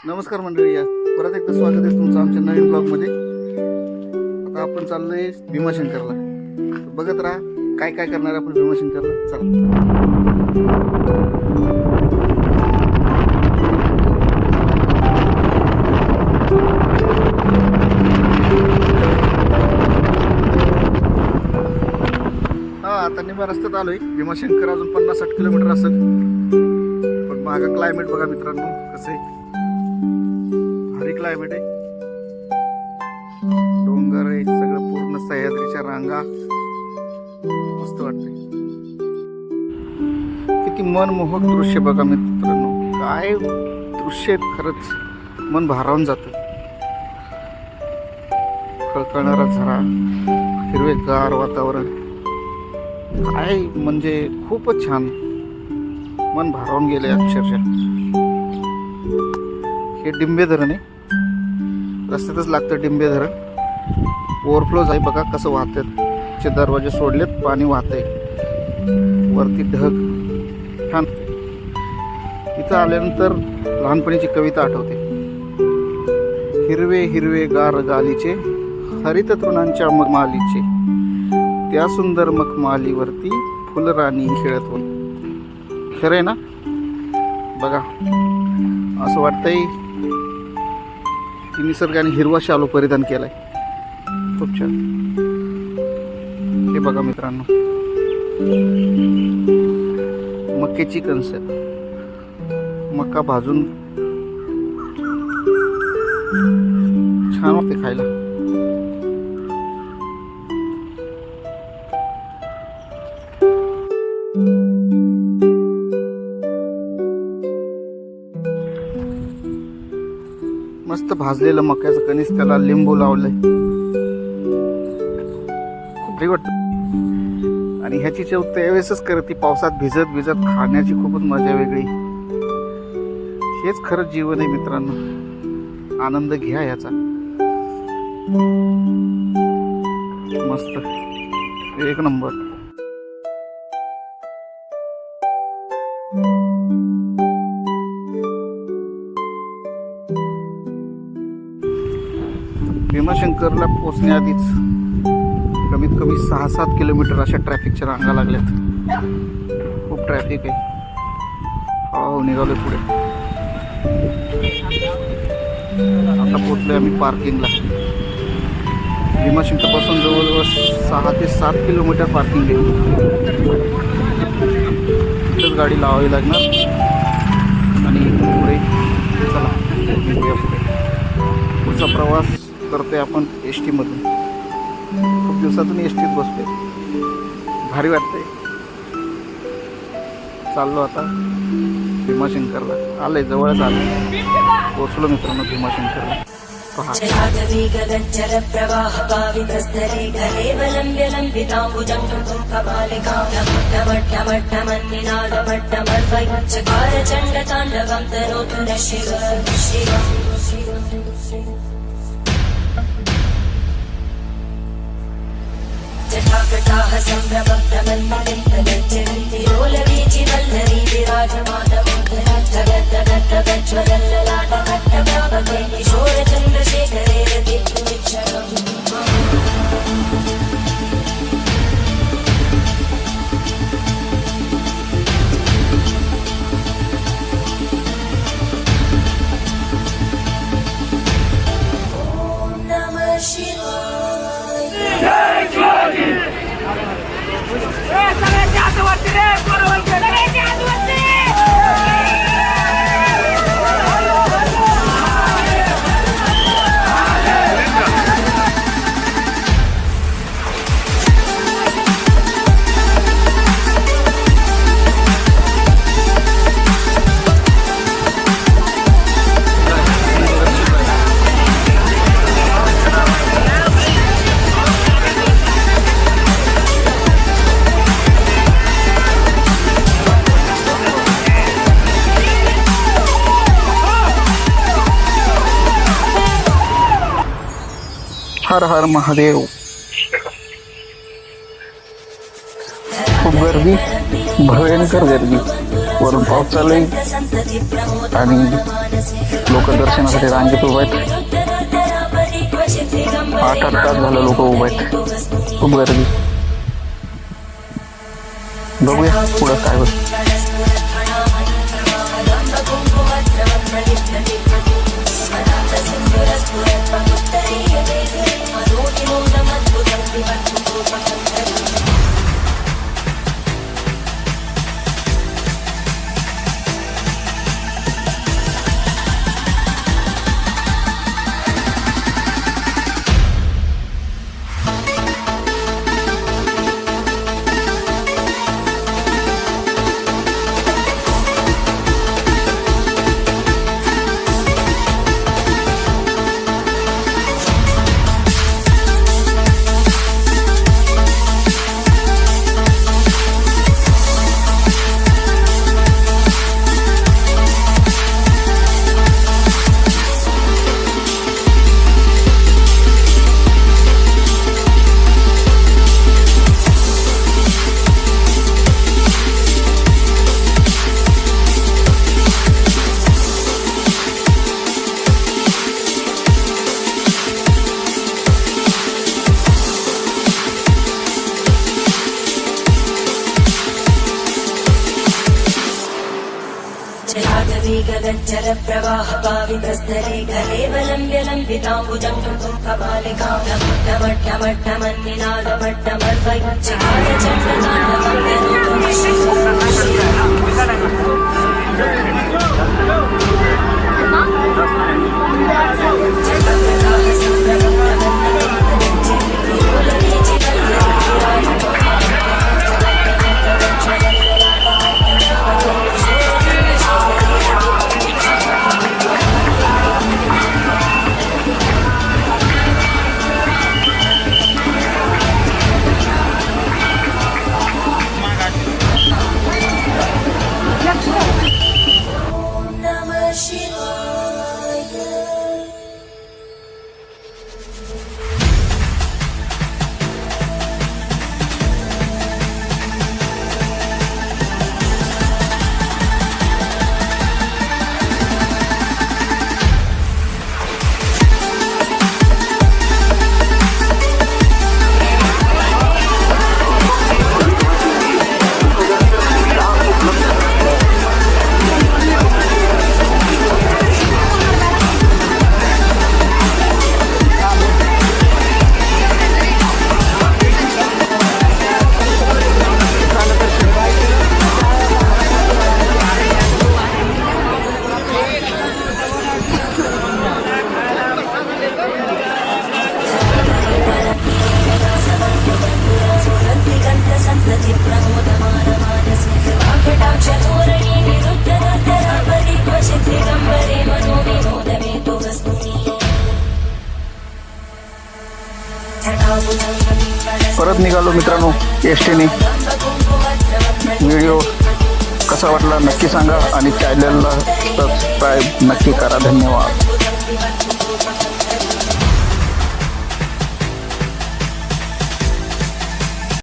नमस्कार मंडळी, या परत एकदा स्वागत आहे तुमचं आमच्या नवीन ब्लॉगमध्ये. आता आपण चाललोय भीमाशंकरला. बघत राहा काय काय करणार आपण भीमाशंकरला. चला. आता निम्या रस्त्यात आलोय. भीमाशंकर अजून 50-60 किलोमीटर असेल. पण मागं क्लायमेट बघा मित्रांनो कसं आहे. भारी क्लायमेट आहे. डोंगर आहे, सगळं पूर्ण सह्याद्रीच्या रांगा. मस्त वाटतंय. किती मनमोहक दृश्य बघा मित्रांनो. काय दृश्य आहेत, खरंच मन भारावून जातं. खळखळणारा झरा, हिरवेगार वातावरण, काय म्हणजे खूपच छान. मन भारावून गेले अक्षरशः. हे डिंबे धरण आहे. रस्त्यातच लागतं डिंबे धरण. ओव्हरफ्लोज आहे बघा कसं वाहतात. चे दरवाजे सोडलेत, पाणी वाहतंय. वरती ढग छान. इथं आल्यानंतर लहानपणीची कविता आठवते. हिरवे हिरवे गार गालीचे, हरित तृणांच्या मखमालीचे, त्या सुंदर मखमालीवरती फुलराणी खेळत होती. खरं आहे ना. बघा असं वाटतंय की निसर्गाने हिरवा शालू परिधान केलाय. खूप छान. हे बघा मित्रांनो, मक्याची कणस, मका भाजून छान वाटते खायला. मस्त भाजलेलं मक्याचं कणीस, त्याला लिंबू लावलंय. खूप भारी वाटतं. आणि ह्याची चव त्यावेळेसच करते, पावसात भिजत भिजत खाण्याची खूपच मजा वेगळी. हेच खरं जीवन आहे मित्रांनो. आनंद घ्या याचा. मस्त, एक नंबर. भीमाशंकरला पोचण्याआधीच कमीत कमी 6-7 किलोमीटर अशा ट्रॅफिकच्या रांगा लागल्यात. खूप ट्रॅफिक आहे. हो, निघालोय पुढे. आता पोचलोय आम्ही पार्किंगला. भीमाशंकर पासून जवळजवळ 6 ते 7 किलोमीटर पार्किंग आहे. तिथंच गाडी लावावी लागणार आणि पुढे चला निघूया पुढे. पुढचा प्रवास करतोय आपण ST मधून. खूप दिवसातून STत बसतोय. भारी वाटतंय. चाललो आता भीमाशंकरला. आलंय, जवळच आलंय. पोचलो मित्रांनो भीमाशंकरला. पहा जटाकटाः सम्भ्रमभ्रमन्मलिन्दगच्छन्ति लोलवीचि वल्लरी विराजमानमोहनज्जगद्दगद्दगज्ज्वलल्ललाटकट्टव्यापके किशोरचन्द्रशेखरे रतिर्भुविच्छरम् ॐ नमः शिवाय. हर हर महादेव. खूप गर्दी, भयंकर गर्दी. वरून पाऊस चालू आहे आणि लोक दर्शनासाठी रांगेत उभे आहेत. 8 तास झालं लोक उभे आहेत. खूप गर्दी. बघूया पुढं काय होतं. गगनचर प्रवाह पावितस्थले घलेवलम्ब्य लम्बिताम्बुजं कपालिकां ढमढमढ्ढमन्निनादमड्ढमर्वयुच्चकार परत निघालो मित्रांनो एसटीने. व्हिडिओ कसा वाटला नक्की सांगा आणि चॅनलला सबस्क्राईब नक्की करा. धन्यवाद.